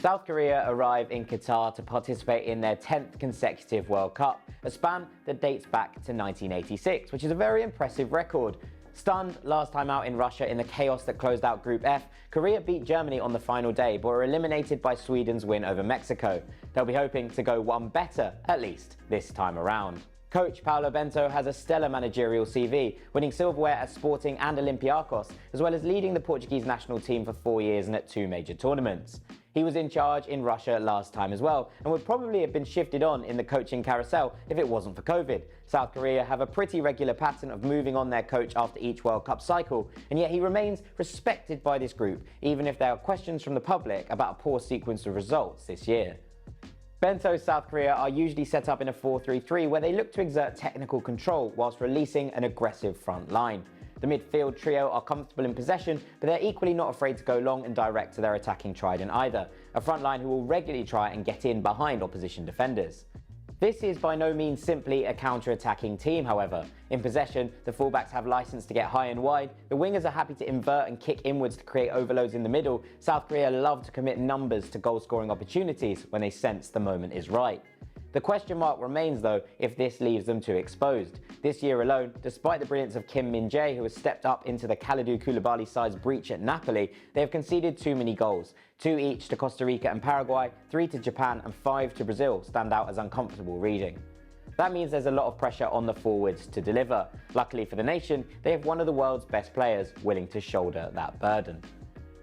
South Korea arrive in Qatar to participate in their 10th consecutive World Cup, a span that dates back to 1986, which is a very impressive record. Stunned last time out in Russia in the chaos that closed out Group F, Korea beat Germany on the final day but were eliminated by Sweden's win over Mexico. They'll be hoping to go one better, at least this time around. Coach Paulo Bento has a stellar managerial CV, winning silverware at Sporting and Olympiacos, as well as leading the Portuguese national team for 4 years and at 2 major tournaments. He was in charge in Russia last time as well, and would probably have been shifted on in the coaching carousel if it wasn't for COVID. South Korea have a pretty regular pattern of moving on their coach after each World Cup cycle, and yet he remains respected by this group, even if there are questions from the public about a poor sequence of results this year. Bento's South Korea are usually set up in a 4-3-3 where they look to exert technical control whilst releasing an aggressive front line. The midfield trio are comfortable in possession, but they're equally not afraid to go long and direct to their attacking trident either, a front line who will regularly try and get in behind opposition defenders. This is by no means simply a counter-attacking team, however. In possession, the fullbacks have license to get high and wide, the wingers are happy to invert and kick inwards to create overloads in the middle. South Korea love to commit numbers to goal-scoring opportunities when they sense the moment is right. The question mark remains though if this leaves them too exposed. This year alone, despite the brilliance of Heung-min, who has stepped up into the Kalidou Koulibaly side's breach at Napoli, they have conceded too many goals. 2 each to Costa Rica and Paraguay, 3 to Japan and 5 to Brazil stand out as uncomfortable reading. That means there's a lot of pressure on the forwards to deliver. Luckily for the nation, they have one of the world's best players willing to shoulder that burden.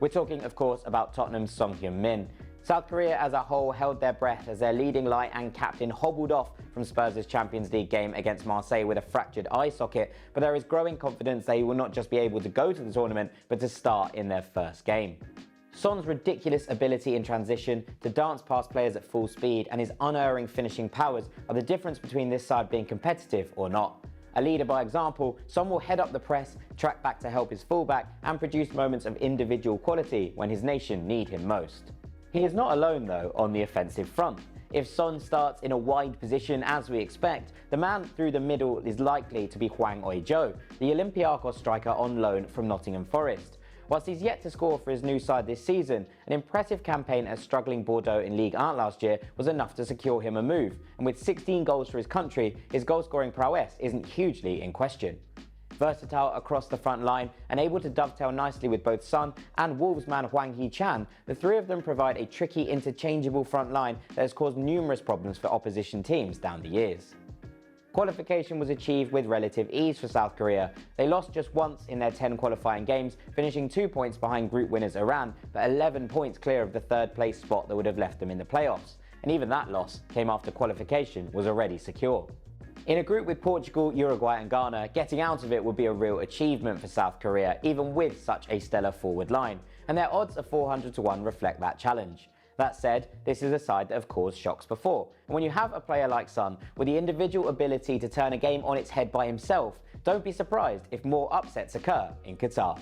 We're talking of course about Tottenham's Heung-min. South Korea as a whole held their breath as their leading light and captain hobbled off from Spurs' Champions League game against Marseille with a fractured eye socket, but there is growing confidence that he will not just be able to go to the tournament, but to start in their first game. Son's ridiculous ability in transition, to dance past players at full speed, and his unerring finishing powers are the difference between this side being competitive or not. A leader by example, Son will head up the press, track back to help his fullback, and produce moments of individual quality when his nation need him most. He is not alone though on the offensive front. If Son starts in a wide position as we expect, the man through the middle is likely to be Hwang Ui-jo, the Olympiacos striker on loan from Nottingham Forest. Whilst he's yet to score for his new side this season, an impressive campaign at struggling Bordeaux in Ligue 1 last year was enough to secure him a move, and with 16 goals for his country, his goal-scoring prowess isn't hugely in question. Versatile across the front line and able to dovetail nicely with both Son and Wolves man Hwang Hee-chan, the three of them provide a tricky interchangeable front line that has caused numerous problems for opposition teams down the years. Qualification was achieved with relative ease for South Korea. They lost just once in their 10 qualifying games, finishing 2 points behind group winners Iran, but 11 points clear of the third place spot that would have left them in the playoffs. And even that loss came after qualification was already secure. In a group with Portugal, Uruguay and Ghana, getting out of it would be a real achievement for South Korea, even with such a stellar forward line, and their odds of 400 to 1 reflect that challenge. That said, this is a side that have caused shocks before, and when you have a player like Son with the individual ability to turn a game on its head by himself, don't be surprised if more upsets occur in Qatar.